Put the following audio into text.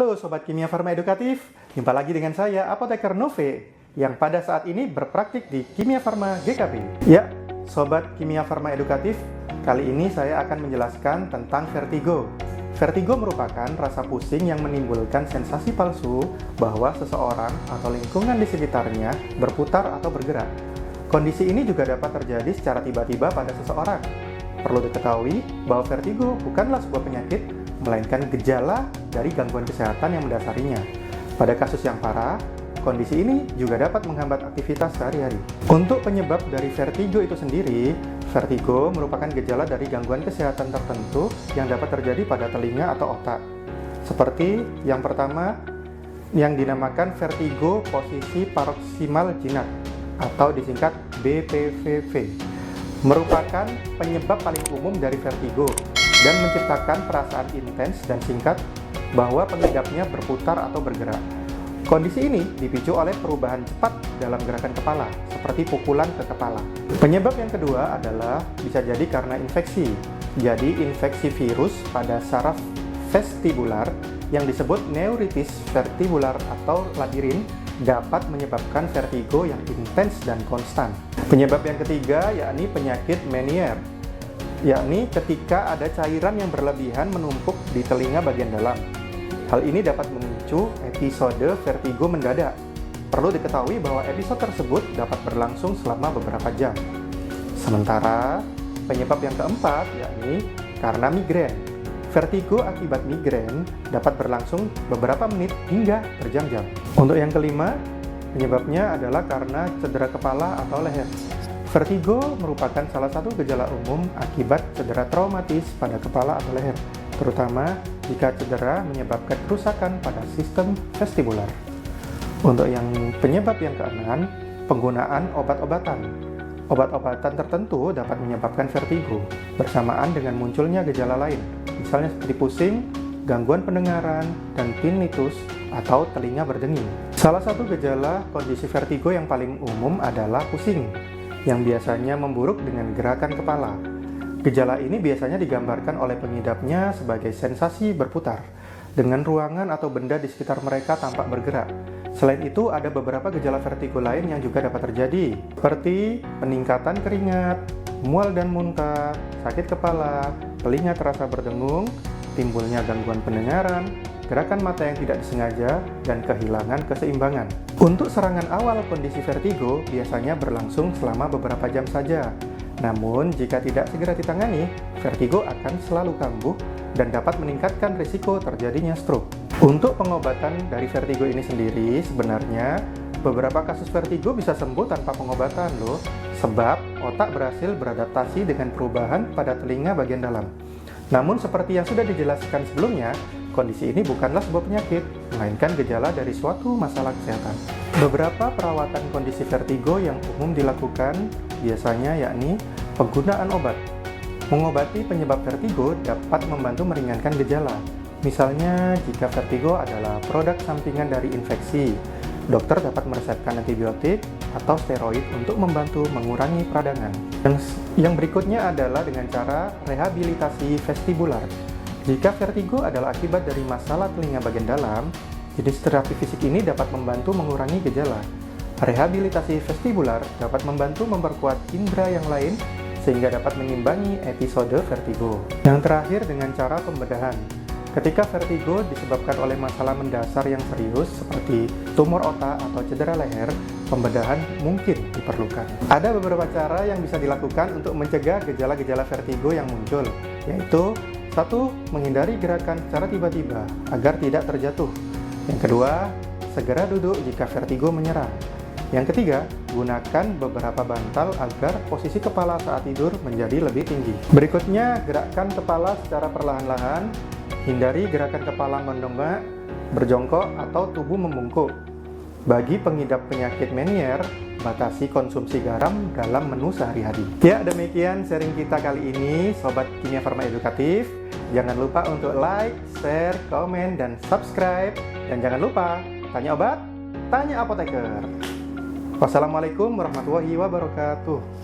Halo Sobat Kimia Farma Edukatif, jumpa lagi dengan saya Apoteker Nove yang pada saat ini berpraktik di Kimia Farma GKB. Ya, Sobat Kimia Farma Edukatif, kali ini saya akan menjelaskan tentang vertigo. Vertigo merupakan rasa pusing yang menimbulkan sensasi palsu bahwa seseorang atau lingkungan di sekitarnya berputar atau bergerak. Kondisi ini juga dapat terjadi secara tiba-tiba pada seseorang. Perlu diketahui bahwa vertigo bukanlah sebuah penyakit, melainkan gejala dari gangguan kesehatan yang mendasarinya. Pada kasus yang parah, kondisi ini juga dapat menghambat aktivitas sehari-hari. Untuk penyebab dari vertigo itu sendiri, vertigo merupakan gejala dari gangguan kesehatan tertentu yang dapat terjadi pada telinga atau otak. Seperti yang pertama, yang dinamakan vertigo posisi paroksimal jinak atau disingkat BPVV, merupakan penyebab paling umum dari vertigo dan menciptakan perasaan intens dan singkat bahwa pengidapnya berputar atau bergerak. Kondisi ini dipicu oleh perubahan cepat dalam gerakan kepala, seperti pukulan ke kepala. Penyebab yang kedua adalah bisa jadi karena infeksi. Jadi infeksi virus pada saraf vestibular yang disebut neuritis vestibular atau labirin dapat menyebabkan vertigo yang intens dan konstan. Penyebab yang ketiga yakni penyakit Meniere, yakni ketika ada cairan yang berlebihan menumpuk di telinga bagian dalam. Hal ini dapat memicu episode vertigo mendadak. Perlu diketahui bahwa episode tersebut dapat berlangsung selama beberapa jam. Sementara, penyebab yang keempat yakni karena migrain. Vertigo akibat migrain dapat berlangsung beberapa menit hingga berjam-jam. Untuk yang kelima, penyebabnya adalah karena cedera kepala atau leher. Vertigo merupakan salah satu gejala umum akibat cedera traumatis pada kepala atau leher, terutama jika cedera menyebabkan kerusakan pada sistem vestibular. Untuk yang penyebab yang keenam, penggunaan obat-obatan. Obat-obatan tertentu dapat menyebabkan vertigo bersamaan dengan munculnya gejala lain, misalnya seperti pusing, gangguan pendengaran, dan tinnitus atau telinga berdenging. Salah satu gejala kondisi vertigo yang paling umum adalah pusing, yang biasanya memburuk dengan gerakan kepala. Gejala ini biasanya digambarkan oleh pengidapnya sebagai sensasi berputar, dengan ruangan atau benda di sekitar mereka tampak bergerak. Selain itu, ada beberapa gejala vertigo lain yang juga dapat terjadi, seperti peningkatan keringat, mual dan muntah, sakit kepala, telinga terasa berdengung, timbulnya gangguan pendengaran, gerakan mata yang tidak disengaja, dan kehilangan keseimbangan. Untuk serangan awal kondisi vertigo biasanya berlangsung selama beberapa jam saja. Namun, jika tidak segera ditangani, vertigo akan selalu kambuh dan dapat meningkatkan risiko terjadinya stroke. Untuk pengobatan dari vertigo ini sendiri, sebenarnya beberapa kasus vertigo bisa sembuh tanpa pengobatan loh, sebab otak berhasil beradaptasi dengan perubahan pada telinga bagian dalam. Namun seperti yang sudah dijelaskan sebelumnya, kondisi ini bukanlah sebuah penyakit, melainkan gejala dari suatu masalah kesehatan. Beberapa perawatan kondisi vertigo yang umum dilakukan biasanya yakni penggunaan obat. Mengobati penyebab vertigo dapat membantu meringankan gejala. Misalnya, jika vertigo adalah produk sampingan dari infeksi, dokter dapat meresepkan antibiotik atau steroid untuk membantu mengurangi peradangan. Yang berikutnya adalah dengan cara rehabilitasi vestibular. Jika vertigo adalah akibat dari masalah telinga bagian dalam, jenis terapi fisik ini dapat membantu mengurangi gejala. Rehabilitasi vestibular dapat membantu memperkuat indera yang lain sehingga dapat mengimbangi episode vertigo. Yang terakhir dengan cara pembedahan. Ketika vertigo disebabkan oleh masalah mendasar yang serius seperti tumor otak atau cedera leher, pembedahan mungkin diperlukan. Ada beberapa cara yang bisa dilakukan untuk mencegah gejala-gejala vertigo yang muncul, yaitu 1. Menghindari gerakan secara tiba-tiba agar tidak terjatuh. Yang kedua, segera duduk jika vertigo menyerang. Yang ketiga, gunakan beberapa bantal agar posisi kepala saat tidur menjadi lebih tinggi. Berikutnya, gerakkan kepala secara perlahan-lahan. Hindari gerakan kepala mendongak, berjongkok, atau tubuh membungkuk. Bagi pengidap penyakit Meniere, batasi konsumsi garam dalam menu sehari-hari. Ya, demikian sharing kita kali ini, Sobat Kimia Farma Edukatif. Jangan lupa untuk like, share, komen, dan subscribe. Dan jangan lupa, tanya obat, tanya apoteker. Wassalamualaikum warahmatullahi wabarakatuh.